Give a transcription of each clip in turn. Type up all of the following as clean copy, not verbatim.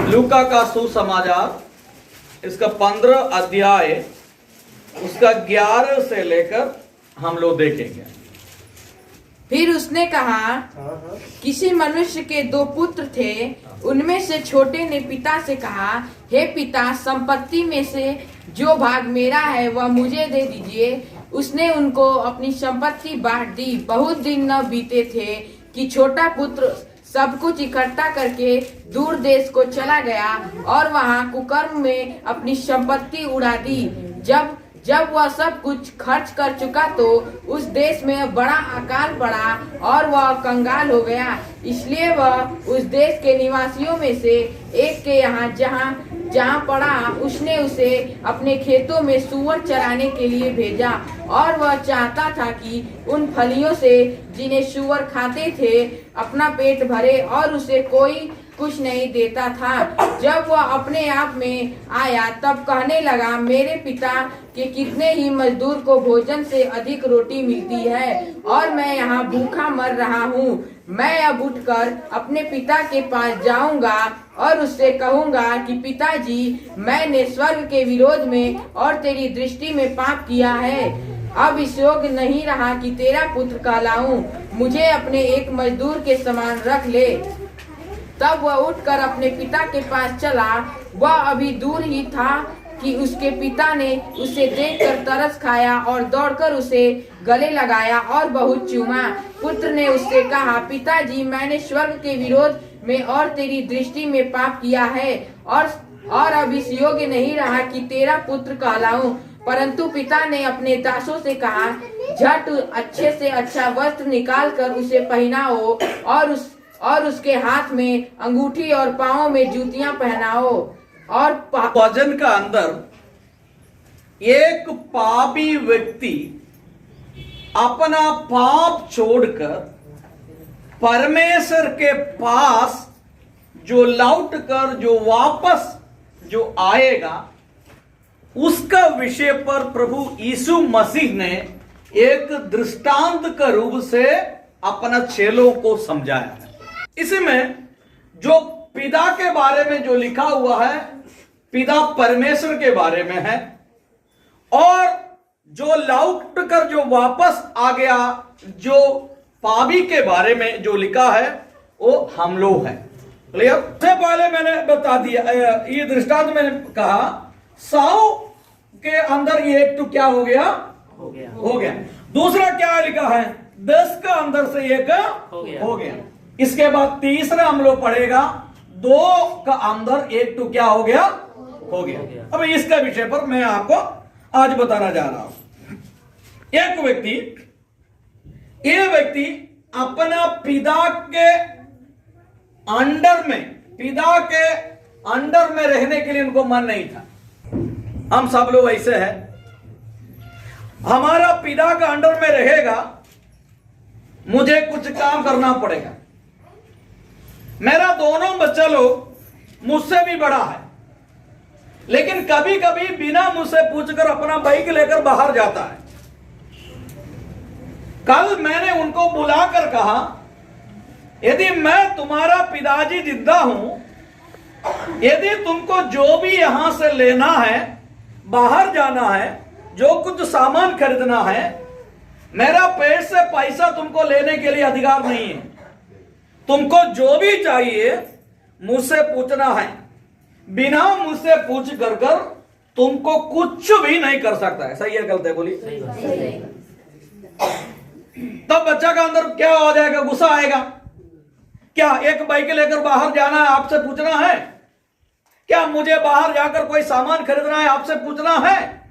लूका का सुसमाचार इसका 15 अध्याय उसका 11 से लेकर हम लोग देखेंगे। फिर उसने कहा, किसी मनुष्य के 2 पुत्र थे। उनमें से छोटे ने पिता से कहा, हे पिता, संपत्ति में से जो भाग मेरा है वह मुझे दे दीजिए। उसने उनको अपनी संपत्ति बांट दी। बहुत दिन न बीते थे कि छोटा पुत्र सब कुछ इकट्ठा करके दूर देश को चला गया और वहाँ कुकर्म में अपनी संपत्ति उड़ा दी। जब वह सब कुछ खर्च कर चुका तो उस देश में बड़ा अकाल पड़ा और वह कंगाल हो गया। इसलिए वह उस देश के निवासियों में से एक के यहाँ जहाँ पड़ा, उसने उसे अपने खेतों में सूअर चराने के लिए भेजा। और वह चाहता था कि उन फलियों से जिन्हें सूअर खाते थे अपना पेट भरे, और उसे कोई कुछ नहीं देता था। जब वह अपने आप में आया तब कहने लगा, मेरे पिता के कितने ही मजदूर को भोजन से अधिक रोटी मिलती है और मैं यहाँ भूखा मर रहा हूँ। मैं अब उठकर अपने पिता के पास जाऊंगा और उससे कहूंगा कि पिताजी, मैंने स्वर्ग के विरोध में और तेरी दृष्टि में पाप किया है। अब इस योग्य नहीं रहा कि तेरा पुत्र कहलाऊं। मुझे अपने एक मजदूर के समान रख ले। तब वह उठकर अपने पिता के पास चला। वह अभी दूर ही था कि उसके पिता ने उसे देखकर तरस खाया और दौड़कर उसे गले लगाया और बहुत चूमा। पुत्र ने उससे कहा, पिताजी, मैंने स्वर्ग के विरोध में और तेरी दृष्टि में पाप किया है और अब इस योग्य नहीं रहा कि तेरा पुत्र कहलाऊं। परंतु पिता ने अपने दासों से कहा, झट अच्छे से अच्छा वस्त्र निकाल कर उसे पहनाओ और उसके हाथ में अंगूठी और पांवों में जूतियां पहनाओ। और वचन का अंदर एक पापी व्यक्ति अपना पाप छोड़कर परमेश्वर के पास जो लौट कर जो वापस जो आएगा, उसका विषय पर प्रभु यीशु मसीह ने एक दृष्टांत का रूप से अपना चेलों को समझाया है। इसमें जो पिता के बारे में जो लिखा हुआ है, पिता परमेश्वर के बारे में है, और जो लौट कर जो वापस आ गया जो पापी के बारे में जो लिखा है वो हम लोग हैं। क्लियर? सबसे पहले मैंने बता दिया, ये दृष्टांत मैंने कहा, 100 के अंदर ये एक तो क्या हो गया। दूसरा क्या लिखा है, 10 का अंदर से एक हो गया। इसके बाद तीसरा हम लोग पढ़ेगा, 2 का अंदर एक तो क्या हो गया। अब इसका विषय पर मैं आपको आज बताना जा रहा हूं। एक व्यक्ति अपना पिता के अंडर में रहने के लिए उनको मन नहीं था। हम सब लोग ऐसे हैं, हमारा पिता का अंडर में रहेगा, मुझे कुछ काम करना पड़ेगा। मेरा दोनों बच्चा लोग मुझसे भी बड़ा है, लेकिन कभी कभी बिना मुझसे पूछकर अपना बाइक लेकर बाहर जाता है। कल मैंने उनको बुलाकर कहा, यदि मैं तुम्हारा पिताजी जिंदा हूं, यदि तुमको जो भी यहां से लेना है, बाहर जाना है, जो कुछ सामान खरीदना है, मेरा पेट से पैसा तुमको लेने के लिए अधिकार नहीं है। तुमको जो भी चाहिए मुझसे पूछना है। बिना मुझसे पूछ कर तुमको कुछ भी नहीं कर सकता है। सही है गलत है? बोलिए। तब बच्चा का अंदर क्या हो जाएगा, गुस्सा आएगा। क्या एक बाइक लेकर बाहर जाना है, आपसे पूछना है? क्या मुझे बाहर जाकर कोई सामान खरीदना है, आपसे पूछना है?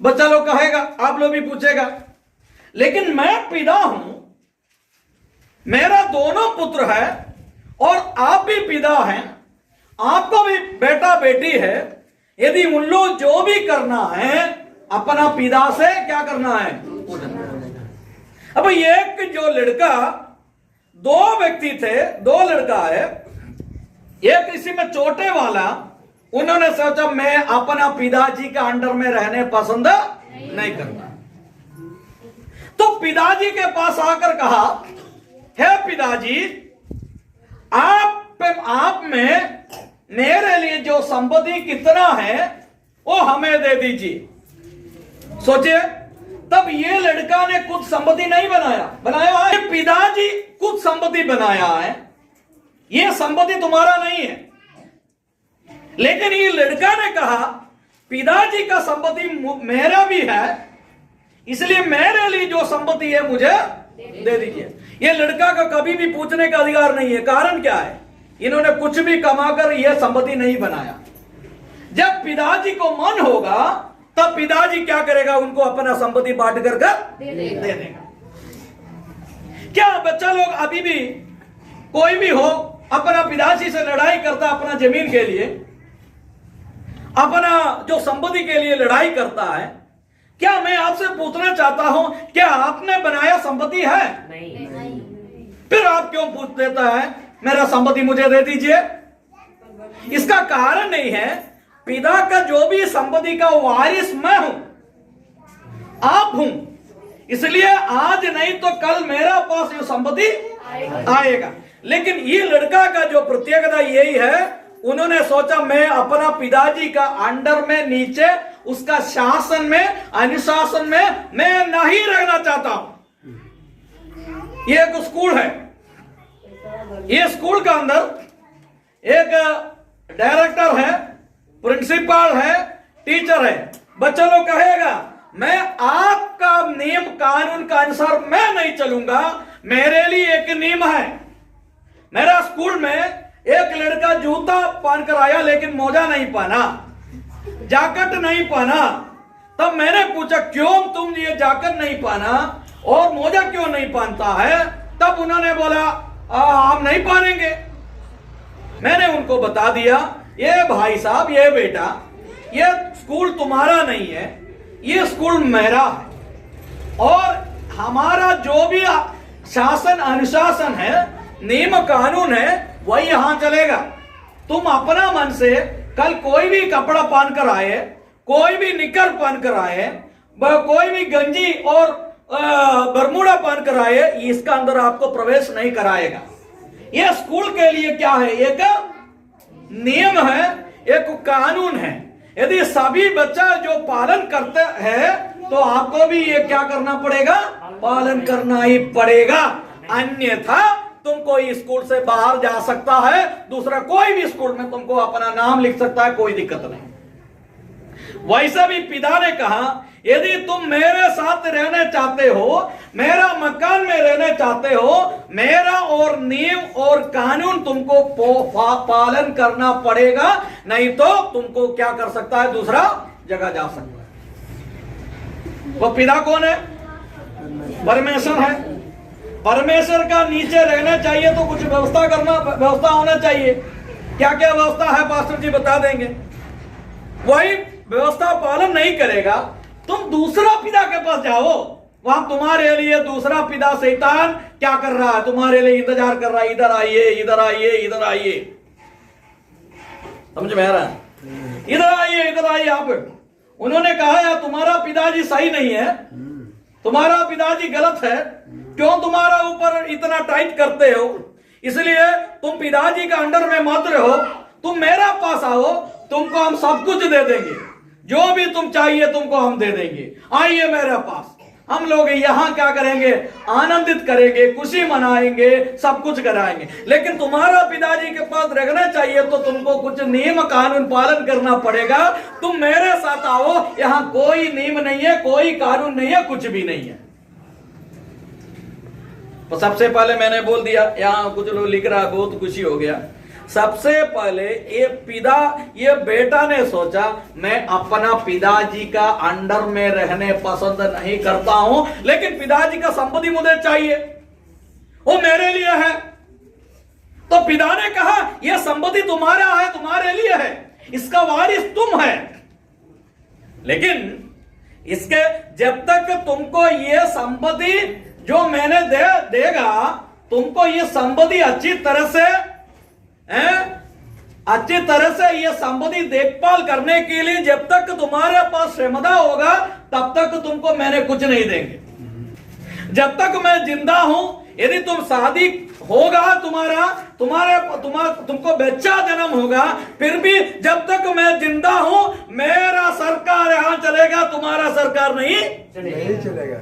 बच्चा लोग कहेगा, आप लोग भी पूछेगा। लेकिन मैं पिता हूं, मेरा दोनों पुत्र है और आप भी पिता हैं, आपको भी बेटा बेटी है। यदि उन लोग जो भी करना है अपना पिता से क्या करना है। अब एक जो लड़का, 2 व्यक्ति थे, 2 लड़का है। एक इसी में छोटे वाला, उन्होंने सोचा मैं अपना पिताजी के अंडर में रहने पसंद नहीं करता। तो पिताजी के पास आकर कहा, हे पिताजी, आप में मेरे लिए जो संपत्ति कितना है वो हमें दे दीजिए। सोचिए, तब ये लड़का ने कुछ संपत्ति नहीं बनाया है, पिताजी कुछ संपत्ति बनाया है। ये संपत्ति तुम्हारा नहीं है, लेकिन ये लड़का ने कहा पिताजी का संपत्ति मेरा भी है, इसलिए मेरे लिए जो संपत्ति है मुझे दे दीजिए। ये लड़का का कभी भी पूछने का अधिकार नहीं है। कारण क्या है? इन्होंने कुछ भी कमाकर यह संपत्ति नहीं बनाया। जब पिताजी को मन होगा तब पिताजी क्या करेगा? उनको अपना संपत्ति बांट कर दे देगा। क्या बच्चा लोग अभी भी कोई भी हो अपना पिताजी से लड़ाई करता, अपना जमीन के लिए, अपना जो संपत्ति के लिए लड़ाई करता है? क्या मैं आपसे पूछना चाहता हूं, क्या आपने बनाया संपत्ति है? नहीं। फिर आप क्यों पूछ देता है मेरा संपत्ति मुझे दे दीजिए? इसका कारण नहीं है, पिता का जो भी संपत्ति का वारिस मैं हूं, आप हूं, इसलिए आज नहीं तो कल मेरा पास ये संपत्ति आएगा। लेकिन ये लड़का का जो प्रत्येकता यही है, उन्होंने सोचा मैं अपना पिताजी का अंडर में, नीचे उसका शासन में, अनुशासन में मैं नहीं रहना चाहता हूं। ये एक स्कूल है, ये स्कूल का अंदर एक डायरेक्टर है, प्रिंसिपल है, टीचर है। बच्चा लोग कहेगा मैं आपका नियम कानून का अनुसार मैं नहीं चलूंगा, मेरे लिए एक नियम है। मेरा स्कूल में एक लड़का जूता पहनकर आया लेकिन मोजा नहीं पहना, जैकेट नहीं पहना। तब मैंने पूछा क्यों तुम ये जैकेट नहीं पहना और मोजा क्यों नहीं पहनता है? तब उन्होंने बोला हम नहीं पहनेंगे। मैंने उनको बता दिया ये भाई साहब, ये बेटा, ये स्कूल तुम्हारा नहीं है, ये स्कूल मेरा है और हमारा जो भी शासन अनुशासन है, नियम कानून है, वही यहां चलेगा। तुम अपना मन से कल कोई भी कपड़ा पहन कर आए, कोई भी निकर पहन कर आए, कोई भी गंजी और बरमूडा पहन कर आए, इसका अंदर आपको प्रवेश नहीं कराएगा। यह स्कूल के लिए क्या है? एक नियम है, एक कानून है। यदि सभी बच्चा जो पालन करते हैं तो आपको भी ये क्या करना पड़ेगा? पालन करना ही पड़ेगा, अन्यथा तुमको इस स्कूल से बाहर जा सकता है, दूसरा कोई भी स्कूल में तुमको अपना नाम लिख सकता है, कोई दिक्कत नहीं। वैसे भी पिता ने कहा यदि तुम मेरे साथ रहने चाहते हो, मेरा मकान में रहने चाहते हो, मेरा और नियम और कानून तुमको पालन करना पड़ेगा, नहीं तो तुमको क्या कर सकता है? दूसरा जगह जा सकता है। वो पिता कौन है? परमेश्वर है। परमेश्वर का नीचे रहना चाहिए तो कुछ व्यवस्था होना चाहिए। क्या क्या व्यवस्था है पास्टर जी बता देंगे। वही व्यवस्था पालन नहीं करेगा, तुम दूसरा पिता के पास जाओ, वहां तुम्हारे लिए दूसरा पिता शैतान क्या कर रहा है? तुम्हारे लिए इंतजार कर रहा है, इधर आइए, इधर आइए, इधर आइए। समझ में आ रहा है? इधर आइए, इधर आइए। आप उन्होंने कहा यार तुम्हारा पिताजी सही नहीं है, तुम्हारा पिताजी गलत है, क्यों तुम्हारा ऊपर इतना टाइट करते हो? इसलिए तुम पिताजी का अंडर में मत रहो, तुम मेरा पास आओ, तुमको हम सब कुछ दे देंगे, जो भी तुम चाहिए तुमको हम दे देंगे। आइए मेरे पास, हम लोग यहाँ क्या करेंगे? आनंदित करेंगे, खुशी मनाएंगे, सब कुछ कराएंगे। लेकिन तुम्हारा पिताजी के पास रहना चाहिए तो तुमको कुछ नियम कानून पालन करना पड़ेगा। तुम मेरे साथ आओ, यहाँ कोई नियम नहीं है, कोई कानून नहीं है, कुछ भी नहीं है। तो सबसे पहले मैंने बोल दिया, यहाँ कुछ लोग लिख रहा है, बहुत खुशी हो गया। सबसे पहले ये बेटा ने सोचा मैं अपना पिताजी का अंडर में रहने पसंद नहीं करता हूं, लेकिन पिताजी का संपत्ति मुझे चाहिए, वो मेरे लिए है। तो पिता ने कहा यह संपत्ति तुम्हारा है, तुम्हारे लिए है, इसका वारिस तुम है। लेकिन इसके जब तक तुमको यह संपत्ति जो मैंने देगा, तुमको यह संपत्ति अच्छी तरह से ये संपत्ति देखभाल करने के लिए जब तक तुम्हारे पास क्षमता होगा तब तक तुमको मैंने कुछ नहीं देंगे। जब तक मैं जिंदा हूं, यदि तुम शादी होगा तुमको बच्चा जन्म होगा, फिर भी जब तक मैं जिंदा हूं मेरा सरकार यहां चलेगा, तुम्हारा सरकार नहीं चलेगा।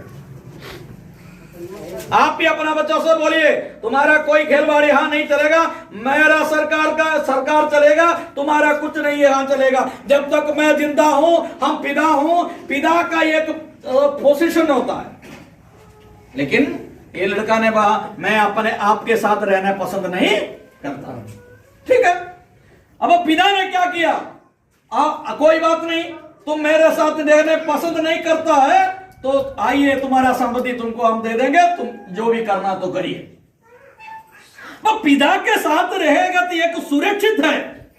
आप भी अपना बच्चों से बोलिए, तुम्हारा कोई खेलवाड़ी यहां नहीं चलेगा, मेरा सरकार चलेगा, तुम्हारा कुछ नहीं यहां चलेगा। जब तक मैं जिंदा हूं, हम पिता हूं, पिता का एक पोजीशन होता है। लेकिन ये लड़का ने कहा मैं अपने आपके साथ रहना पसंद नहीं करता। ठीक है, अब पिता ने क्या किया, कोई बात नहीं, तुम मेरे साथ रहने पसंद नहीं करता है तो आइए तुम्हारा संपत्ति तुमको हम दे देंगे, तुम जो भी करना तो करिए। वो पिता के साथ रहेगा तो एक सुरक्षित है।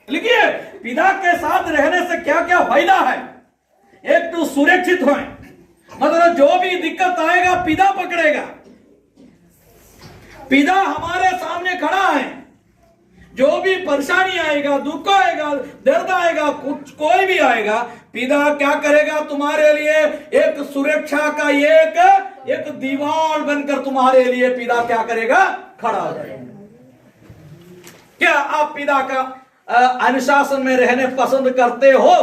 लिखिए, पिता के साथ रहने से क्या क्या फायदा है। एक तो सुरक्षित है, मतलब जो भी दिक्कत आएगा पिता पकड़ेगा, पिता हमारे सामने खड़ा है। जो भी परेशानी आएगा, दुख आएगा, दर्द आएगा, कुछ कोई भी आएगा, पिता क्या करेगा, तुम्हारे लिए एक सुरक्षा का एक दीवार बनकर तुम्हारे लिए पिता क्या करेगा, खड़ा हो जाएगा। क्या आप पिता का अनुशासन में रहने पसंद करते हो?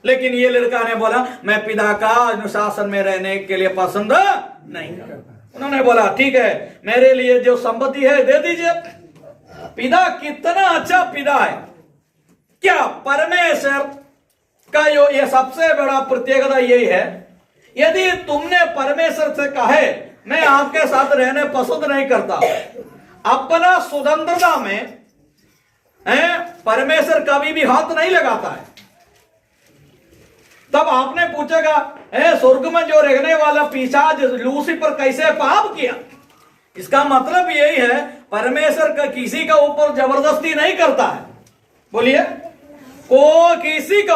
लेकिन ये लड़का ने बोला मैं पिता का अनुशासन में रहने के लिए पसंद नहीं करता। उन्होंने बोला ठीक है, मेरे लिए जो संपत्ति है दे दीजिए। पिता कितना अच्छा पिता है। क्या परमेश्वर का ये सबसे बड़ा प्रत्येकता यही है, यदि तुमने परमेश्वर से कहे मैं आपके साथ रहने पसंद नहीं करता, अपना स्वतंत्रता में परमेश्वर कभी भी हाथ नहीं लगाता है। तब आपने पूछेगा स्वर्ग में जो रहने वाला पिशाच लूसीफर कैसे पाप किया? इसका मतलब यही है, परमेश्वर का किसी का ऊपर जबरदस्ती नहीं करता है। बोलिए, को किसी का,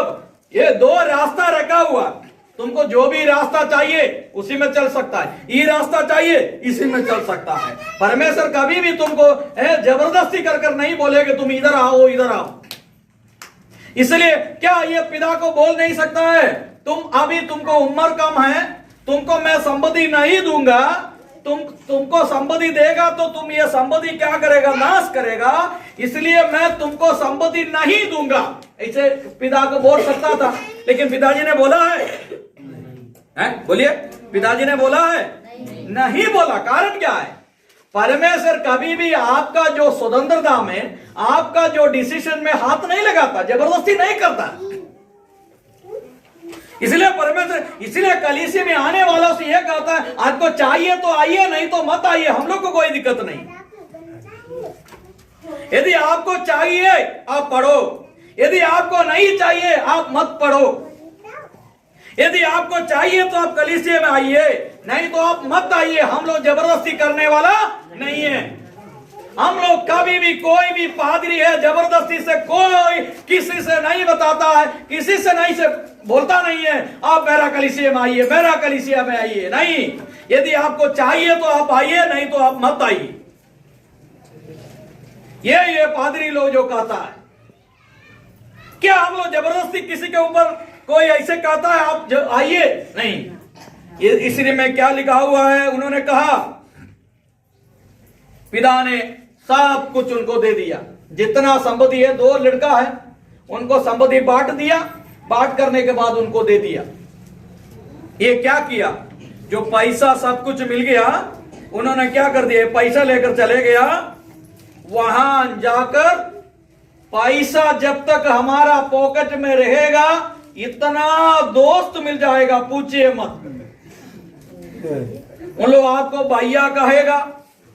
ये दो रास्ता रखा हुआ, तुमको जो भी रास्ता चाहिए उसी में चल सकता है, ये रास्ता चाहिए इसी में चल सकता है। परमेश्वर कभी भी तुमको जबरदस्ती कर नहीं बोलेगे तुम इधर आओ इधर आओ। इसलिए क्या ये पिता को बोल नहीं सकता है तुमको उम्र कम है, तुमको मैं संपत्ति नहीं दूंगा, तुमको संपत्ति देगा तो तुम ये संपत्ति क्या करेगा, नाश करेगा, इसलिए मैं तुमको संपत्ति नहीं दूंगा, ऐसे पिता को बोल सकता था। लेकिन पिताजी ने बोला है बोलिए, पिताजी ने बोला है नहीं बोला। कारण क्या है? परमेश्वर कभी भी आपका जो स्वतंत्रता में, आपका जो डिसीजन में हाथ नहीं लगाता, जबरदस्ती नहीं करता। इसलिए परमेश्वर, इसलिए कलीसिया में आने वालों से यह कहता है आपको चाहिए तो आइए, नहीं तो मत आइए, हम लोग को कोई दिक्कत नहीं। यदि आपको चाहिए आप पढ़ो, यदि आपको नहीं चाहिए आप मत पढ़ो। यदि आपको चाहिए तो आप कलीसिया में आइए, नहीं तो आप मत आइए। हम लोग जबरदस्ती करने वाला नहीं है। हम लोग कभी भी, कोई भी पादरी है जबरदस्ती से कोई किसी से नहीं बताता है, किसी से नहीं से बोलता नहीं है आप मेरा कलीसिया में आइए, मेरा कलीसिया में आइए। नहीं, यदि आपको चाहिए तो आप आइए, नहीं तो आप मत आइए। ये पादरी लोग जो कहता है, क्या हम लोग जबरदस्ती किसी के ऊपर कोई ऐसे कहता है आप आइए? नहीं। इसलिए में क्या लिखा हुआ है, उन्होंने कहा, पिता ने सब कुछ उनको दे दिया, जितना संपत्ति है, दो लड़का है, उनको संपत्ति बांट दिया, बांट करने के बाद उनको दे दिया। ये क्या किया, जो पैसा सब कुछ मिल गया, उन्होंने क्या कर दिया, पैसा लेकर चले गया, वहां जाकर पैसा जब तक हमारा पॉकेट में रहेगा इतना दोस्त मिल जाएगा, पूछिए मत। उन लोग आपको भैया कहेगा,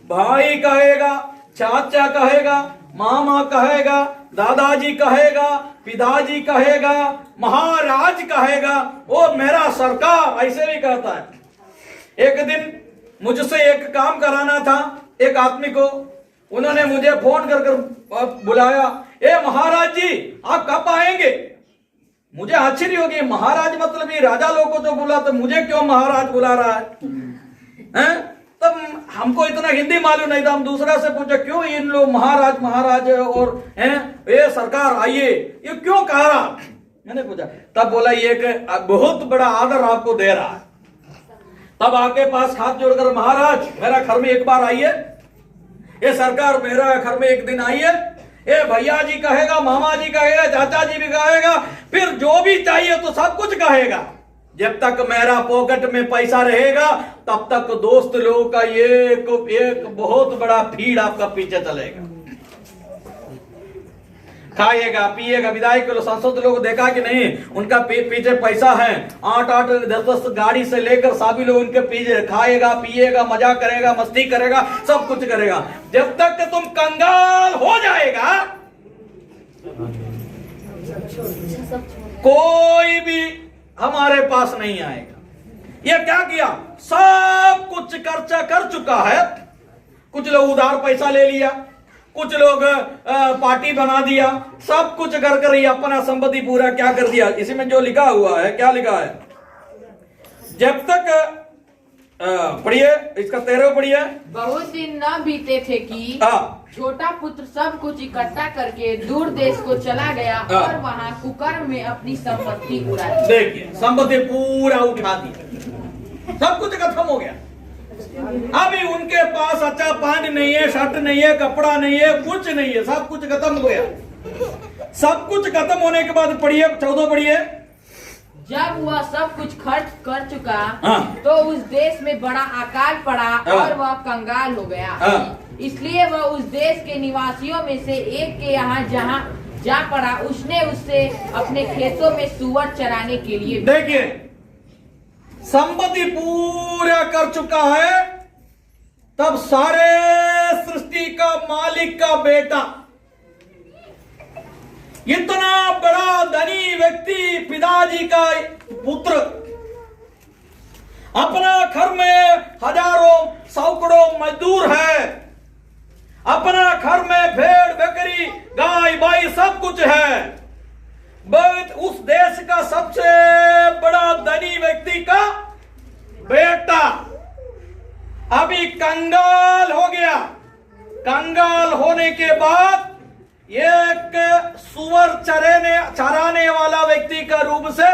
भाई कहेगा, चाचा कहेगा, मामा कहेगा, दादाजी कहेगा, पिताजी कहेगा, महाराज कहेगा, वो मेरा सरकार, ऐसे भी कहता है। एक दिन मुझसे एक काम कराना था, एक आदमी को, उन्होंने मुझे फोन कर बुलाया, ए महाराज जी आप कब आएंगे? मुझे आश्चर्य हो गया, महाराज मतलब ये राजा लोग को तो बुला, तो मुझे क्यों महाराज बुला रहा है? तब हमको इतना हिंदी मालूम नहीं था, हम दूसरा से पूछा क्यों इन लोग महाराज महाराज और ये सरकार आइए, ये क्यों कह रहा? मैंने पूछा, तब बोला ये बहुत बड़ा आदर आपको दे रहा है। तब आपके पास हाथ जोड़कर महाराज मेरा घर में एक बार आइए, ये सरकार मेरा घर में एक दिन आई है, ये भैया जी कहेगा, मामा जी कहेगा, चाचा जी भी कहेगा, फिर जो भी चाहिए तो सब कुछ कहेगा। जब तक मेरा पॉकेट में पैसा रहेगा तब तक दोस्त लोगों का एक बहुत बड़ा भीड़ आपका पीछे चलेगा। खाइएगा पिएगा, विदाई के संसद लोग देखा कि नहीं, उनका पीछे पैसा है, 8-8 10-10 गाड़ी से लेकर सभी लोग उनके पीछे, खाएगा पिएगा, मजा करेगा, मस्ती करेगा, सब कुछ करेगा। जब तक तुम कंगाल हो जाएगा कोई भी हमारे पास नहीं आएगा। ये क्या किया, सब कुछ खर्चा कर चुका है। कुछ लोग उधार पैसा ले लिया, कुछ लोग पार्टी बना दिया, सब कुछ कर ही अपना संपत्ति पूरा क्या कर दिया। इसी में जो लिखा हुआ है, क्या लिखा है, जब तक पढ़िए इसका 13 पढ़िए। बहुत दिन न बीते थे कि छोटा पुत्र सब कुछ इकट्ठा करके दूर देश को चला गया और वहाँ कुकर्म में अपनी संपत्ति उड़ा दी। देखिए संपत्ति पूरा उठा दी, सब कुछ खत्म हो गया। अभी उनके पास अच्छा पैंट नहीं है, शर्ट नहीं है, कपड़ा नहीं है, कुछ नहीं है, सब कुछ खत्म हो गया। सब कुछ खत्म होने के बाद पढ़िए 14 पढ़िए। जब वह सब कुछ खर्च कर चुका तो उस देश में बड़ा अकाल पड़ा और वह कंगाल हो गया। इसलिए वह उस देश के निवासियों में से एक के यहाँ जहाँ जा पड़ा, उसने उससे अपने खेतों में सुअर चराने के लिए। देखिए संपत्ति पूरा कर चुका है, तब सारे सृष्टि का मालिक का बेटा, इतना बड़ा धनी व्यक्ति, पिताजी का पुत्र, अपना घर में हजारों सैकड़ों मजदूर है, अपना घर में भेड़ बकरी गाय बाई सब कुछ है, बट उस देश का सबसे बड़ा धनी व्यक्ति का बेटा अभी कंगाल हो गया। कंगाल होने के बाद एक सुअर चराने वाला व्यक्ति का रूप से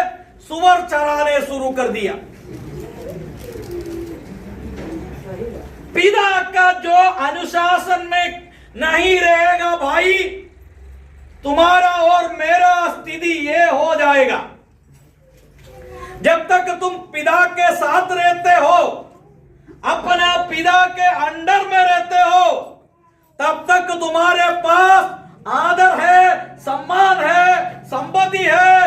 सुअर चराने शुरू कर दिया। पिता का जो अनुशासन में नहीं रहेगा भाई, तुम्हारा और मेरा स्थिति ये हो जाएगा। जब तक तुम पिता के साथ रहते हो, अपना पिता के अंडर में रहते हो, तब तक तुम्हारे पास आदर है, सम्मान है, संपत्ति है,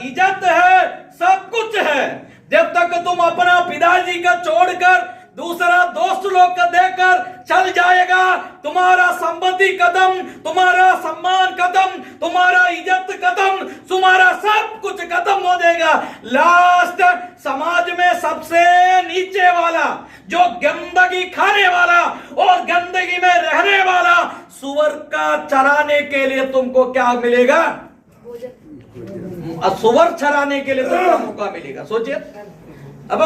इज्जत है, सब कुछ है। जब तक तुम अपना पिताजी का छोड़कर दूसरा दोस्त लोग का देकर चल जाएगा, तुम्हारा संपत्ति खत्म, तुम्हारा सम्मान खत्म, तुम्हारा इज्जत खत्म, तुम्हारा सब कुछ खत्म हो जाएगा। लास्ट समाज में सबसे नीचे वाला, जो गंदगी खाने वाला और गंदगी में रहने वाला सुअर का चराने के लिए तुमको क्या मिलेगा, सुअर चराने के लिए तुमको मौका मिलेगा। सोचिए, अब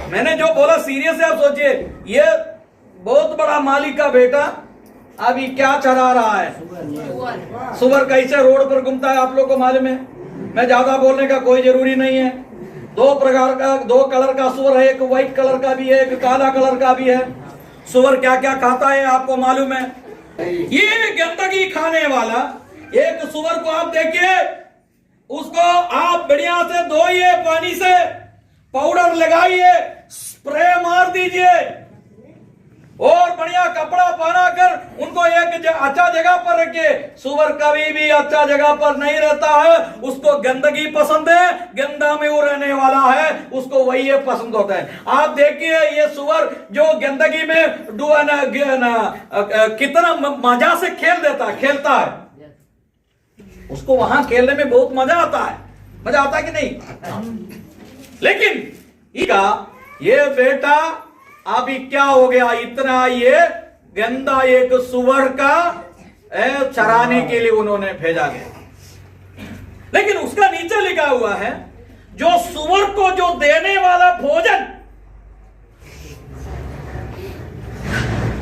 मैंने जो बोला सीरियस है, आप सोचिए, ये बहुत बड़ा मालिक का बेटा अभी क्या चरा रहा है, सुअर कैसे रोड पर घूमता है आप लोग को मालूम है। मैं ज्यादा बोलने का कोई जरूरी नहीं है। दो प्रकार का, दो कलर का सुअर है, एक व्हाइट कलर का भी है, एक काला कलर का भी है। सुअर क्या क्या खाता है आपको मालूम है। ये गंदगी खाने वाला एक सुअर को आप देखिए, उसको आप बढ़िया से धोइए, पानी से पाउडर लगाइए, स्प्रे मार दीजिए और बढ़िया कपड़ा पहना कर उनको एक अच्छा जगह पर रखिए। सुअर कभी भी अच्छा जगह पर नहीं रहता है, उसको गंदगी पसंद है, गंदा में वो रहने वाला है, उसको वही पसंद होता है। आप देखिए ये सुअर जो गंदगी में कितना मजा से खेलता है, उसको वहां खेलने में बहुत मजा आता है। मजा आता है कि नहीं? लेकिन ये बेटा अभी क्या हो गया, इतना ये गंदा एक सुअर का चराने के लिए उन्होंने भेजा गया। लेकिन उसका नीचे लिखा हुआ है, जो सुअर को जो देने वाला भोजन,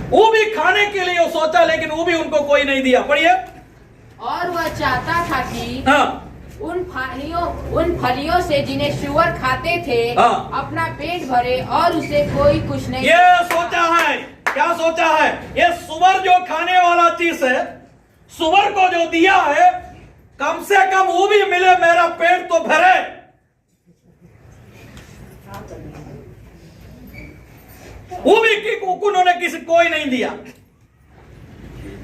वो भी खाने के लिए वो सोचा, लेकिन वो भी उनको कोई नहीं दिया। पढ़िए। और वह चाहता था कि उन फलियों से जिन्हें सुअर खाते थे अपना पेट भरे, और उसे कोई कुछ नहीं। ये सोचा है क्या सोचा है? ये सुअर जो खाने वाला चीज है, सुअर को जो दिया है, कम से कम वो भी मिले, मेरा पेट तो भरे। वो भी उन्होंने किसी कोई नहीं दिया।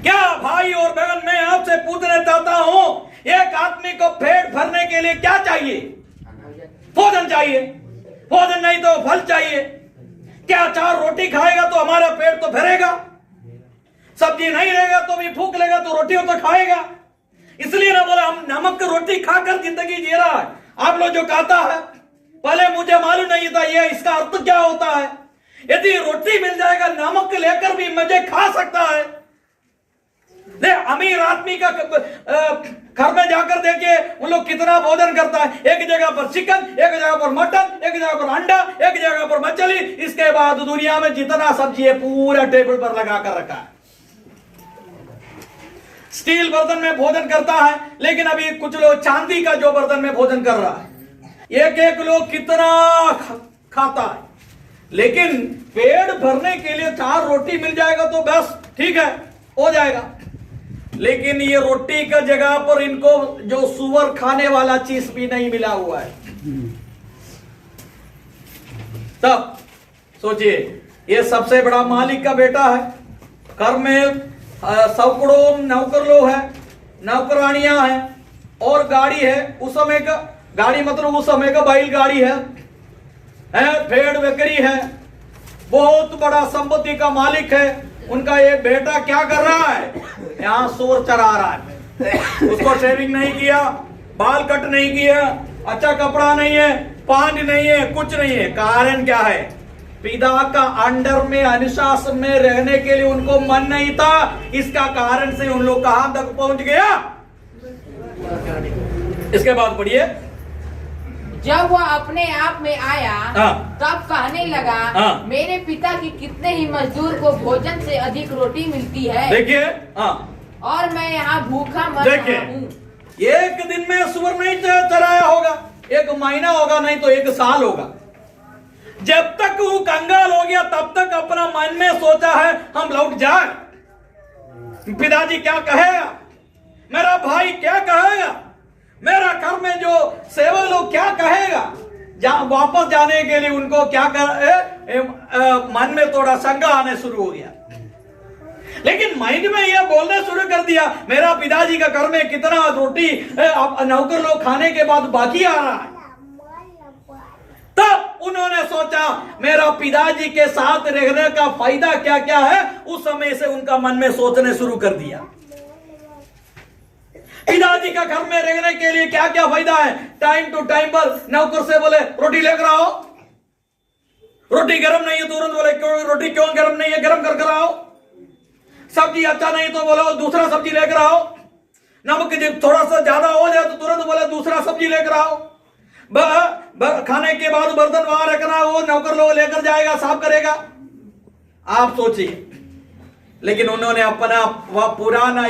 क्या भाई और बहन, मैं आपसे पूछना चाहता हूं, एक आदमी को पेट भरने के लिए क्या चाहिए? भोजन चाहिए। भोजन नहीं तो फल चाहिए। क्या 4 रोटी खाएगा तो हमारा पेट तो भरेगा? सब्जी नहीं रहेगा तो भी भूख लेगा, तो रोटियों तो खाएगा। इसलिए ना बोला, हम नमक रोटी खाकर जिंदगी जी रहा है। आप लोग जो कहता है, पहले मुझे मालूम नहीं था ये इसका अर्थ क्या होता है। यदि रोटी मिल जाएगा, नमक लेकर भी मुझे खा सकता है। अमीर आदमी का घर में जाकर देखिए, उन लोग कितना भोजन करता है। एक जगह पर चिकन, एक जगह पर मटन, एक जगह पर अंडा, एक जगह पर मछली। इसके बाद दुनिया में जितना सब्जी है पूरा टेबल पर लगा कर रखा है। स्टील बर्तन में भोजन करता है, लेकिन अभी कुछ लोग चांदी का जो बर्तन में भोजन कर रहा है। एक एक लोग कितना खाता है, लेकिन पेट भरने के लिए 4 रोटी मिल जाएगा तो बस ठीक है, हो जाएगा। लेकिन ये रोटी का जगह पर इनको जो सुअर खाने वाला चीज भी नहीं मिला हुआ है। तब सोचिए, ये सबसे बड़ा मालिक का बेटा है। घर में सैकड़ों नौकर लोग हैं, नौकरानियां हैं और गाड़ी है। उस समय का गाड़ी मतलब उस समय का बैल गाड़ी है, भेड़ बकरी है। बहुत बड़ा संपत्ति का मालिक है। उनका ये बेटा क्या कर रहा है? यहाँ सूर चरा रहा है। उसको शेविंग नहीं किया, बाल कट नहीं किया, अच्छा कपड़ा नहीं है, पानी नहीं है, कुछ नहीं है। कारण क्या है? पिता का अंडर में, अनुशासन में रहने के लिए उनको मन नहीं था। इसका कारण से उन लोग कहां तक पहुंच गया? इसके बाद पढ़िए। जब वह अपने आप में आया, हाँ। तब कहने लगा, हाँ। मेरे पिता की कितने ही मजदूर को भोजन से अधिक रोटी मिलती है। देखिए, हाँ, और मैं यहाँ भूखा मर रहा हूँ। एक दिन में सुअर नहीं चराया होगा, 1 महीना होगा, नहीं तो 1 साल होगा। जब तक वो कंगाल हो गया, तब तक अपना मन में सोचा है हम लौट जाए। पिताजी क्या कहेगा, मेरा भाई क्या कहेगा, मेरा घर में जो सेवा लोग क्या कहेगा। वापस जाने के लिए उनको क्या मन में थोड़ा शंका आने शुरू हो गया। लेकिन माइंड में यह बोलने शुरू कर दिया, मेरा पिताजी का घर में कितना रोटी नौकर लोग खाने के बाद बाकी आ रहा है। तब उन्होंने सोचा, मेरा पिताजी के साथ रहने का फायदा क्या क्या है। उस समय से उनका मन में सोचने शुरू कर दिया, पिताजी का घर में रहने के लिए क्या क्या फायदा है। टाइम टू टाइम पर नौकर से बोले रोटी लेकर आओ, रोटी गर्म नहीं है तुरंत बोले क्यों रोटी क्यों गर्म नहीं है, गर्म कर आओ। सब्जी अच्छा नहीं तो बोलो दूसरा सब्जी लेकर आओ। नमक थोड़ा सा ज्यादा हो जाए तो तुरंत बोले दूसरा सब्जी लेकर आओ। खाने के बाद बर्तन वहां रखना, वो नौकर लोग लेकर जाएगा, साफ करेगा। आप सोचिए। लेकिन उन्होंने अपना वह पुराना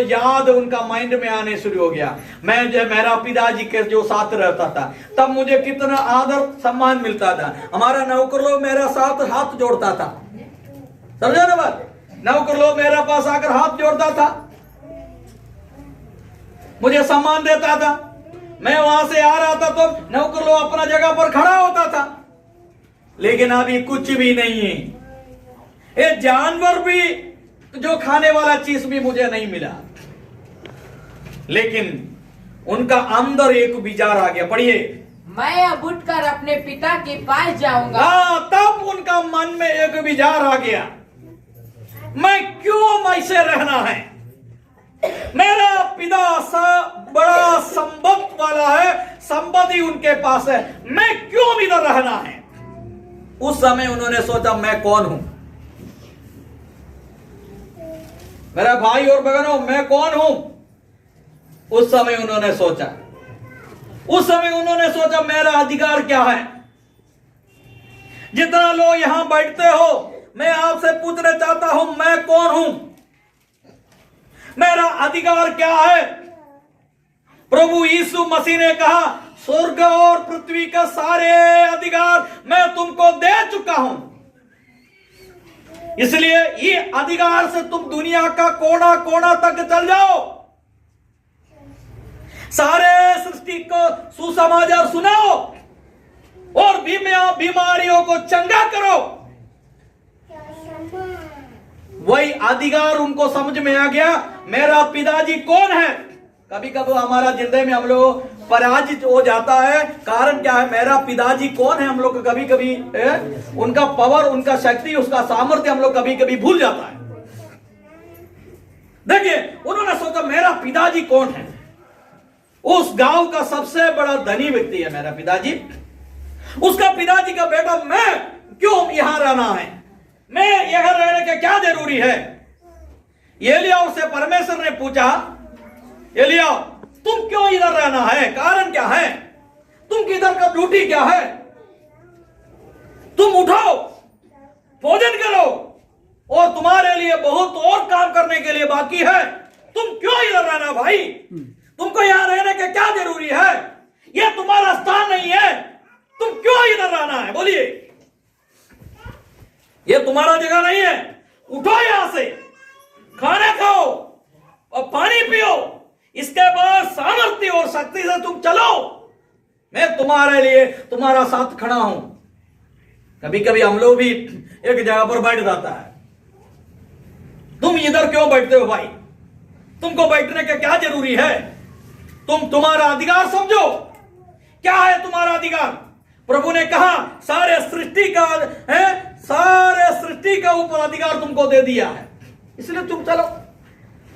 याद उनका माइंड में आने शुरू हो गया। मैं जो मेरा पिताजी के जो साथ रहता था, तब मुझे कितना आदर सम्मान मिलता था। हमारा नौकर लोग मेरा साथ हाथ जोड़ता था, समझो ना बात। नौकर लोग मेरे पास आकर हाथ जोड़ता था, मुझे सम्मान देता था। मैं वहां से आ रहा था तो नौकर लोग अपना जगह पर खड़ा होता था। लेकिन अभी कुछ भी नहीं है। ये जानवर भी जो खाने वाला चीज भी मुझे नहीं मिला। लेकिन उनका अंदर एक विचार आ गया, पढ़िए। मैं अब उठकर अपने पिता के पास जाऊंगा। तब उनका मन में एक विचार आ गया, मैं क्यों ऐसे रहना है। मेरा पिता बड़ा संपत्ति वाला है, संपत्ति उनके पास है, मैं क्यों इधर रहना है। उस समय उन्होंने सोचा, मैं कौन हूं। मेरा भाई और बहनों, मैं कौन हूं। उस समय उन्होंने सोचा मेरा अधिकार क्या है। जितना लोग यहां बैठते हो, मैं आपसे पूछना चाहता हूं, मैं कौन हूं, मेरा अधिकार क्या है। प्रभु यीशु मसीह ने कहा, स्वर्ग और पृथ्वी का सारे अधिकार मैं तुमको दे चुका हूं। इसलिए ये अधिकार से तुम दुनिया का कोना कोना तक चल जाओ, सारे सृष्टि को सुसमाचार सुनाओ और बीमारियों को चंगा करो। वही अधिकार उनको समझ में आ गया, मेरा पिताजी कौन है। कभी कभी हमारा हृदय में हम लोग पराजित हो जाता है, कारण क्या है, मेरा पिताजी कौन है। हम लोग कभी कभी उनका पावर, उनका शक्ति, उसका सामर्थ्य हम लोग कभी कभी भूल जाता है। देखिए, उन्होंने सोचा मेरा पिताजी कौन है। उस गांव का सबसे बड़ा धनी व्यक्ति है मेरा पिताजी। उसका पिताजी का बेटा, मैं क्यों यहां रहना है, मैं यहां रहने के क्या जरूरी है। एलिया से परमेश्वर ने पूछा, एलिया तुम क्यों इधर रहना है, कारण क्या है, तुम किधर का ड्यूटी क्या है, तुम उठाओ भोजन करो और तुम्हारे लिए बहुत और काम करने के लिए बाकी है, तुम क्यों इधर रहना भाई, तुमको यहां रहने के क्या जरूरी है, यह तुम्हारा स्थान नहीं है, तुम क्यों इधर रहना है, बोलिए, यह तुम्हारा जगह नहीं है, उठो यहां से, खाना खाओ और पानी पियो, इसके बाद सामर्थ्य और शक्ति से तुम चलो, मैं तुम्हारे लिए तुम्हारा साथ खड़ा हूं। कभी कभी हम लोग भी एक जगह पर बैठ जाता है, तुम इधर क्यों बैठते हो भाई, तुमको बैठने का क्या जरूरी है, तुम तुम्हारा अधिकार समझो, क्या है तुम्हारा अधिकार। प्रभु ने कहा सारे सृष्टि का है, सारे सृष्टि का ऊपर अधिकार तुमको दे दिया है, इसलिए तुम चलो।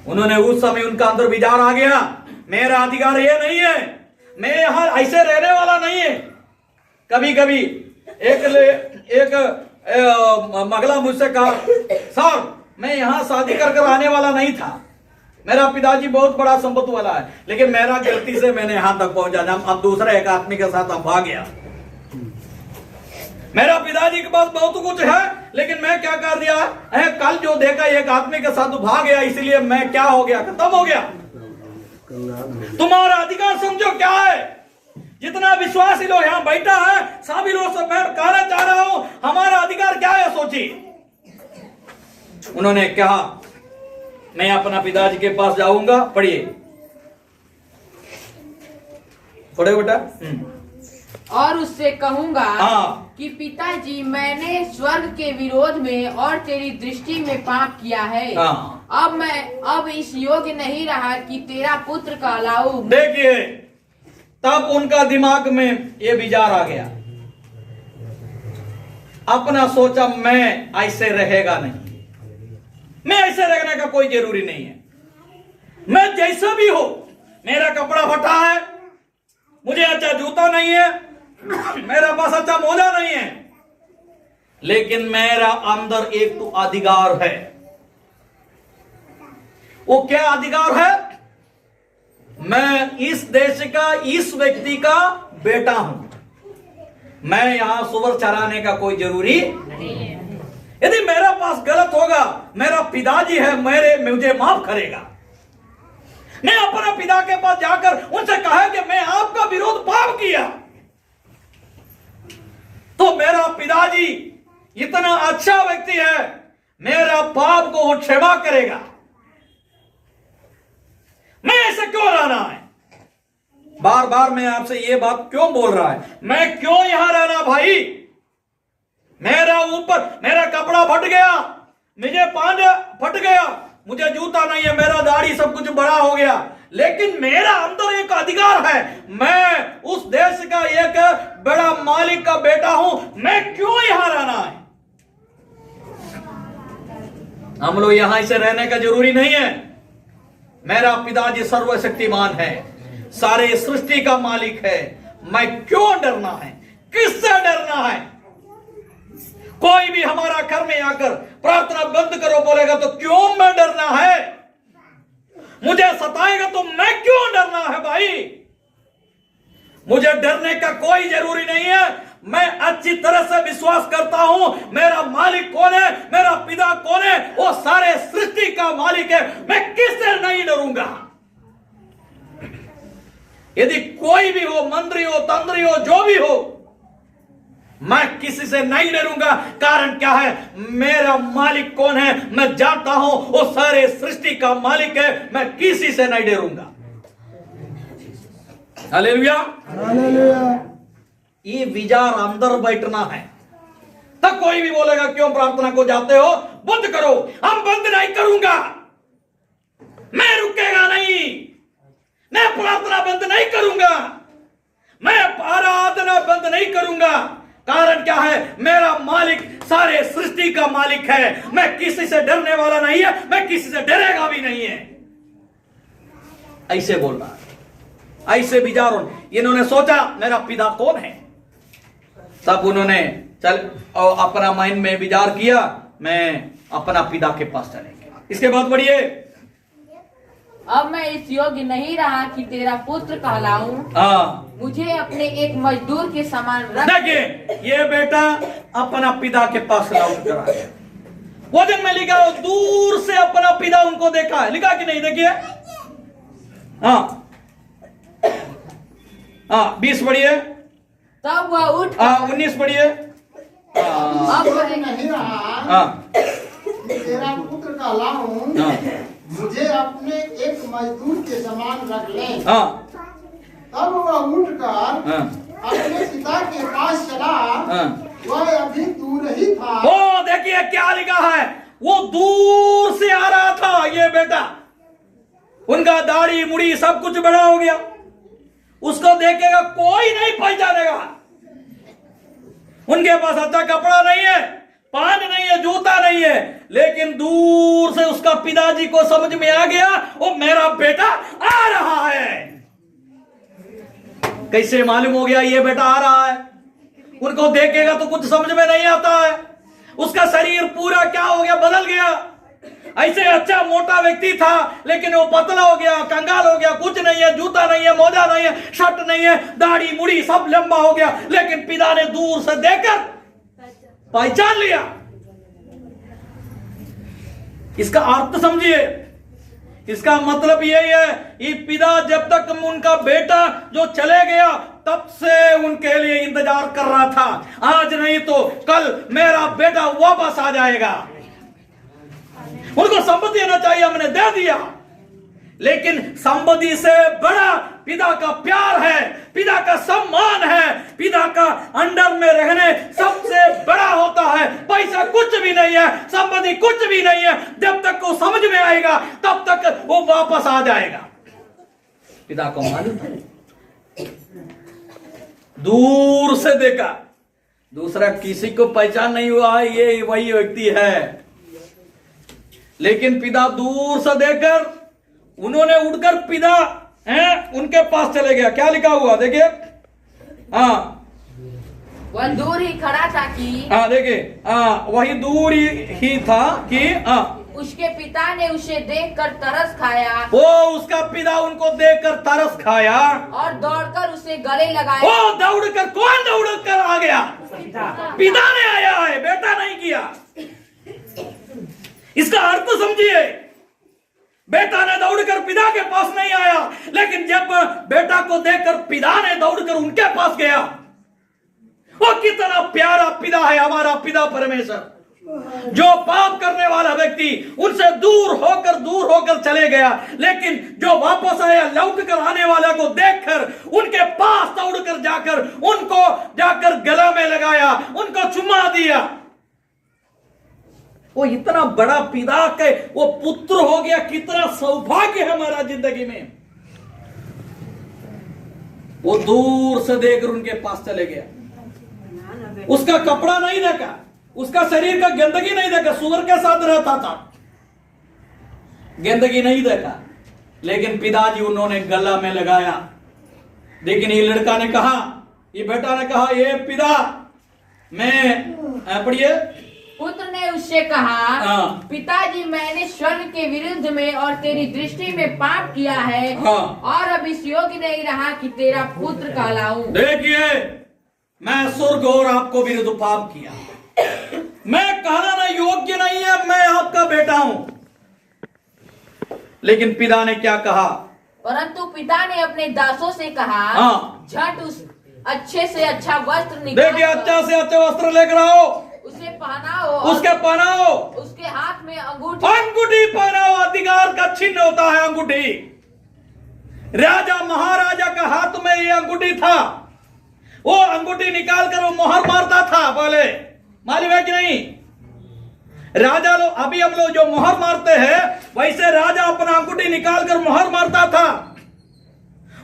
उन्होंने उस समय उनका अंदर विचार आ गया, मेरा अधिकार ये नहीं है, मैं यहां ऐसे रहने वाला नहीं है। कभी कभी एक महिला मुझसे कहा, सर मैं यहां शादी कर आने वाला नहीं था, मेरा पिताजी बहुत बड़ा संपत्ति वाला है, लेकिन मेरा गलती से मैंने यहां तक पहुंचा, अब दूसरे एक आदमी के साथ अब आ गया। मेरा पिताजी के पास बहुत कुछ है, लेकिन मैं क्या कर दिया है, कल जो देखा एक आदमी के साथ भाग गया, इसलिए मैं क्या हो गया, खत्म हो गया। तुम्हारा अधिकार समझो क्या है। जितना विश्वासी लोग यहां बैठा है, सभी लोग से मैं कहना चाह रहा हूं, हमारा अधिकार क्या है सोचिए। उन्होंने कहा मैं अपना पिताजी के पास जाऊंगा, पढ़िए, पढ़े बेटा। और उससे कहूंगा हाँ। कि पिताजी मैंने स्वर्ग के विरोध में और तेरी दृष्टि में पाप किया है। हाँ। अब इस योग्य नहीं रहा कि तेरा पुत्र कहलाऊं। देखिए, तब उनका दिमाग में ये विचार आ गया, अपना सोचा मैं ऐसे रहेगा नहीं, मैं ऐसे रहने का कोई जरूरी नहीं है, मैं जैसा भी हो, मेरा कपड़ा फटा है, मुझे अच्छा जूता नहीं है, मेरा पास अच्छा मोजा नहीं है, लेकिन मेरा अंदर एक तो अधिकार है। वो क्या अधिकार है, मैं इस देश का, इस व्यक्ति का बेटा हूं, मैं यहां सुअर चराने का कोई जरूरी नहीं है। यदि मेरा पास गलत होगा, मेरा पिताजी है, मुझे माफ करेगा। मैं अपने पिता के पास जाकर उनसे कहा कि मैं आपका विरोध पाप किया, तो मेरा पिताजी इतना अच्छा व्यक्ति है, मेरा पाप को वो क्षमा करेगा। मैं ऐसे क्यों रहना है, बार बार मैं आपसे ये बात क्यों बोल रहा है, मैं क्यों यहां रहना भाई। मेरा ऊपर मेरा कपड़ा फट गया, मुझे पांजा फट गया, मुझे जूता नहीं है, मेरा दाढ़ी सब कुछ बड़ा हो गया, लेकिन मेरा अंदर एक अधिकार है, मैं उस देश का एक बड़ा मालिक का बेटा हूं, मैं क्यों यहां रहना है। हम लोग यहां से रहने का जरूरी नहीं है। मेरा पिताजी सर्वशक्तिमान है, सारे सृष्टि का मालिक है, मैं क्यों डरना है, किससे डरना है। कोई भी हमारा घर में आकर प्रार्थना बंद करो बोलेगा तो क्यों मैं डरना है, मुझे सताएगा तो मैं क्यों डरना है भाई। मुझे डरने का कोई जरूरी नहीं है, मैं अच्छी तरह से विश्वास करता हूं मेरा मालिक कौन है, मेरा पिता कौन है, वो सारे सृष्टि का मालिक है, मैं किससे नहीं डरूंगा। यदि कोई भी हो, मंत्री हो, तंत्री हो, जो भी हो, मैं किसी से नहीं डरूंगा। कारण क्या है? मेरा मालिक कौन है? मैं जानता हूं वो सारे सृष्टि का मालिक है। मैं किसी से नहीं डरूंगा। हालेलुया। ये विचार अंदर बैठना है। तब कोई भी बोलेगा क्यों प्रार्थना को जाते हो, बंद करो। हम बंद नहीं करूंगा, मैं रुकेगा नहीं, मैं प्रार्थना बंद नहीं करूंगा, मैं आराधना बंद नहीं करूंगा। कारण क्या है? मेरा मालिक सारे सृष्टि का मालिक है। मैं किसी से डरने वाला नहीं है, मैं किसी से डरेगा भी नहीं है। ऐसे बोल रहा है, ऐसे विचारों। इन्होंने सोचा मेरा पिता कौन है। तब उन्होंने चल और अपना माइंड में विचार किया, मैं अपना पिता के पास चलेंगे। इसके बाद बढ़िए। अब मैं इस योग्य नहीं रहा कि तेरा पुत्र कहलाऊं। मुझे अपने एक मजदूर के समान रख। देखिए, ये बेटा अपना पिता के पास लौट कर आया। वचन में लिखा है दूर से अपना पिता उनको देखा है। लिखा कि नहीं? देखिए, हाँ 20 बढ़िए। तब वह उठ 19 बढ़िए। अब नहीं रहा तेरा पुत्र कहलाऊं, मुझे अपने एक मजदूर के समान रख ले। तब वह उठकर अपने पिता के पास चला। वह अभी दूर ही था। वो देखिए क्या लिखा है, वो दूर से आ रहा था। ये बेटा, उनका दाढ़ी मुड़ी सब कुछ बड़ा हो गया। उसको देखेगा कोई नहीं पहचानेगा। उनके पास अच्छा कपड़ा नहीं है, पान नहीं है, जूता नहीं है, लेकिन दूर से उसका पिताजी को समझ में आ गया वो मेरा बेटा आ रहा है। कैसे मालूम हो गया ये बेटा आ रहा है? उनको देखेगा तो कुछ समझ में नहीं आता है। उसका शरीर पूरा क्या हो गया? बदल गया। ऐसे अच्छा मोटा व्यक्ति था, लेकिन वो पतला हो गया, कंगाल हो गया। कुछ नहीं है, जूता नहीं है, मोजा नहीं है, शर्ट नहीं है, दाढ़ी मुड़ी सब लंबा हो गया। लेकिन पिता ने दूर से देखकर पहचान लिया। इसका अर्थ समझिए। इसका मतलब यही है, ये पिता जब तक उनका बेटा जो चले गया तब से उनके लिए इंतजार कर रहा था। आज नहीं तो कल मेरा बेटा वापस आ जाएगा। उनको संपत्ति देना चाहिए, हमने दे दिया। लेकिन संपत्ति से बड़ा पिता का प्यार है, पिता का सम्मान है, पिता का अंडर में रहने सबसे बड़ा होता है। पैसा कुछ भी नहीं है, संपत्ति कुछ भी नहीं है। जब तक वो समझ में आएगा तब तक वो वापस आ जाएगा। पिता को मालूम है। दूर से देखा, दूसरा किसी को पहचान नहीं हुआ ये वही व्यक्ति है। लेकिन पिता दूर से देखकर उन्होंने उठकर पिता उनके पास चले गया। क्या लिखा हुआ देखिए। वह दूर ही खड़ा था कि देखिए वही दूर ही था कि उसके पिता ने उसे देखकर तरस खाया। वो उसका पिता उनको देखकर तरस खाया और दौड़कर उसे गले लगाया। वो दौड़कर, कौन दौड़कर आ गया? पिता ने आया है, बेटा नहीं किया। इसका अर्थ समझिए। बेटा ने दौड़कर पिता के पास नहीं आया, लेकिन जब बेटा को देखकर पिता ने दौड़कर उनके पास गया। वो कितना प्यारा पिता है हमारा पिता परमेश्वर, जो पाप करने वाला व्यक्ति उनसे दूर होकर चले गया, लेकिन जो वापस आया लौट कर आने वाला को देखकर उनके पास दौड़कर जाकर उनको जाकर गला में लगाया, उनको चुमा दिया। वो इतना बड़ा पिता के वो पुत्र हो गया। कितना सौभाग्य है हमारा जिंदगी में। वो दूर से देखकर उनके पास चले गया। उसका कपड़ा नहीं देखा, उसका शरीर का गंदगी नहीं देखा। सुअर के साथ रहता था, गंदगी नहीं देखा, लेकिन पिताजी उन्होंने गला में लगाया। लेकिन ये लड़का ने कहा, ये बेटा ने कहा, ये पिता मैं पढ़िए। पुत्र ने उससे कहा, पिताजी मैंने स्वर्ग के विरुद्ध में और तेरी दृष्टि में पाप किया है। और अब इस योग्य नहीं रहा कि तेरा पुत्र कहलाऊं। देखिए, मैं स्वर्ग और आपको विरुद्ध पाप किया, मैं कहना योग्य नहीं है, मैं आपका बेटा हूं। लेकिन पिता ने क्या कहा? परंतु पिता ने अपने दासों से कहा, झट उस अच्छे से अच्छा वस्त्र देखिए, निकाल अच्छा से अच्छा वस्त्र लेकर आओ, उसे पहनाओ, उसके पहनाओ, उसके हाथ में अंगूठी अंगूठी पहनाओ। अधिकार का चिन्ह होता है अंगूठी। राजा महाराजा का हाथ में ये अंगूठी था। वो अंगूठी निकाल कर वो मोहर मारता था पहले, मालूम है कि नहीं? राजा लोग, अभी हम लोग जो मोहर मारते हैं, वैसे राजा अपना अंगूठी निकाल कर मोहर मारता था।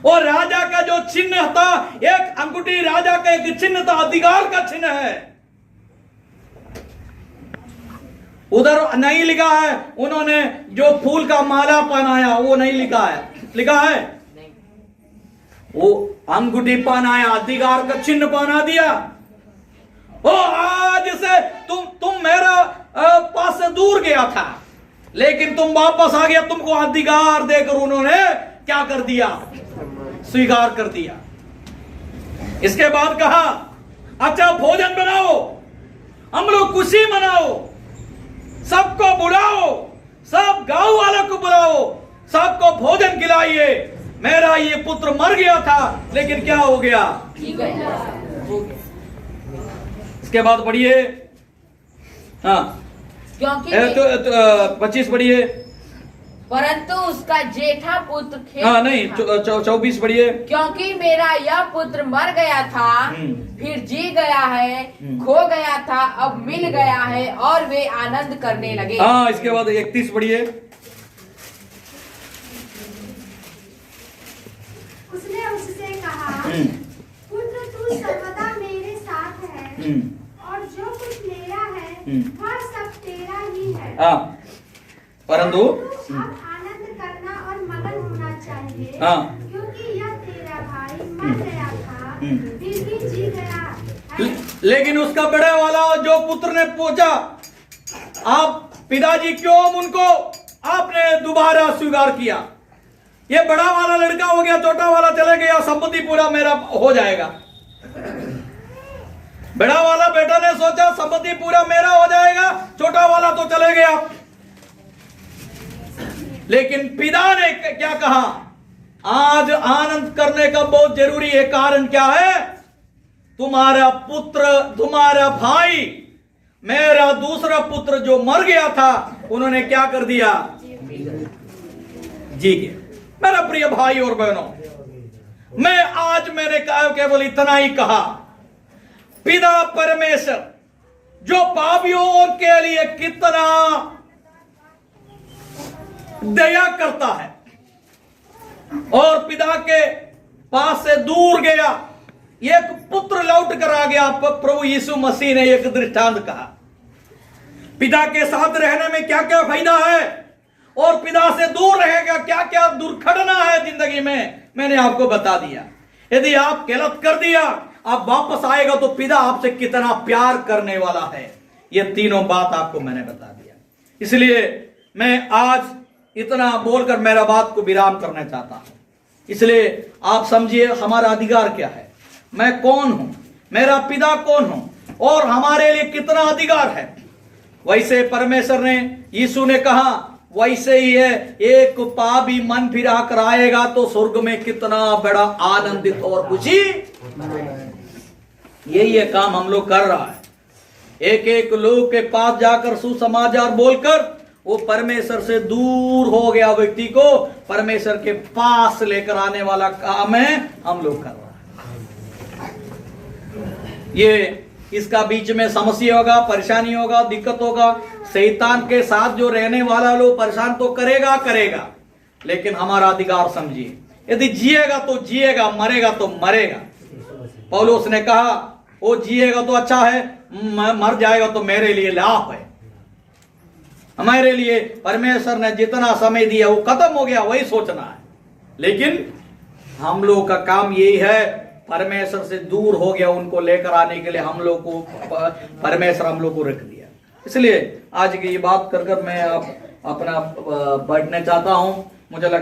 और राजा का जो चिन्ह था, एक अंगूठी राजा का एक चिन्ह था, अधिकार का चिन्ह है। उधर नहीं लिखा है उन्होंने जो फूल का माला पहनाया, वो नहीं लिखा है। लिखा है वो अंगूठी पहनाया, अधिकार का चिन्ह पहना दिया। ओ आज से तुम मेरा पास से दूर गया था, लेकिन तुम वापस आ गया, तुमको अधिकार देकर उन्होंने क्या कर दिया? स्वीकार कर दिया। इसके बाद कहा, अच्छा भोजन बनाओ, हम लोग खुशी मनाओ, सबको बुलाओ, सब गांव वालों को बुलाओ, सबको भोजन खिलाइए। मेरा ये पुत्र मर गया था, लेकिन क्या हो गया? इसके बाद पढ़िए, हाँ, क्योंकि 25 पढ़िए। परंतु उसका जेठा पुत्र खेत हाँ में नहीं, था। 24 पढ़िए। क्योंकि मेरा यह पुत्र मर गया था, फिर जी गया है, खो गया था, अब मिल गया है, और वे आनंद करने लगे। हाँ, इसके बाद 31 पढ़िए। उसने उससे कहा, पुत्र तू सर्वदा मेरे साथ है, और जो कुछ मेरा है वह सब तेरा ही है। हाँ, परंतु अब आनंद करना और मगन होना चाहिए, क्योंकि यह तेरा भाई मर गया था, फिर भी जी गया है। लेकिन उसका बड़े वाला जो पुत्र ने पूछा, आप पिताजी क्यों उनको आपने दोबारा स्वीकार किया? ये बड़ा वाला लड़का हो गया, छोटा वाला चले गया, संपत्ति पूरा मेरा हो जाएगा। बड़ा वाला बेटा ने सोचा संपत्ति पूरा मेरा हो जाएगा, छोटा वाला तो चले गया। लेकिन पिता ने क्या कहा? आज आनंद करने का बहुत जरूरी है। कारण क्या है? तुम्हारा पुत्र, तुम्हारा भाई, मेरा दूसरा पुत्र जो मर गया था, उन्होंने क्या कर दिया? जी गया। मेरा प्रिय भाई और बहनों, मैंने कहा केवल इतना ही कहा, पिता परमेश्वर जो पापियों के लिए कितना दया करता है, और पिता के पास से दूर गया, एक पुत्र लौट कर आ गया। प्रभु यीशु मसीह ने एक दृष्टांत कहा, पिता के साथ रहने में क्या क्या फायदा है, और पिता से दूर रहेगा क्या क्या दुर्घटना है जिंदगी में, मैंने आपको बता दिया। यदि आप गलत कर दिया, आप वापस आएगा तो पिता आपसे कितना प्यार करने वाला है। ये तीनों बात आपको मैंने बता दिया। इसलिए मैं आज इतना बोलकर मेरा बात को विराम करना चाहता हूं। इसलिए आप समझिए हमारा अधिकार क्या है, मैं कौन हूं, मेरा पिता कौन हूं, और हमारे लिए कितना अधिकार है। वैसे परमेश्वर ने, यीशु ने कहा वैसे ही है, एक पापी मन फिरा कर आएगा तो स्वर्ग में कितना बड़ा आनंदित और खुशी। यही ये काम हम लोग कर रहा है। एक एक लोग के पास जाकर सुसमाचार बोलकर वो परमेश्वर से दूर हो गया व्यक्ति को परमेश्वर के पास लेकर आने वाला काम है हम लोग कर रहा है। ये इसका बीच में समस्या होगा, परेशानी होगा, दिक्कत होगा। शैतान के साथ जो रहने वाला लोग परेशान तो करेगा, लेकिन हमारा अधिकार समझिए। यदि जिएगा तो जिएगा, मरेगा तो मरेगा। पौलुस ने कहा वो जिएगा तो अच्छा है, मर जाएगा तो मेरे लिए लाभ है। हमारे लिए परमेश्वर ने जितना समय दिया वो खत्म हो गया, वही सोचना है। लेकिन हम लोग का काम यही है, परमेश्वर से दूर हो गया उनको लेकर आने के लिए हम लोग को परमेश्वर हम लोग को रख दिया। इसलिए आज की ये बात कर मैं अपना बैठने चाहता हूं। मुझे लगता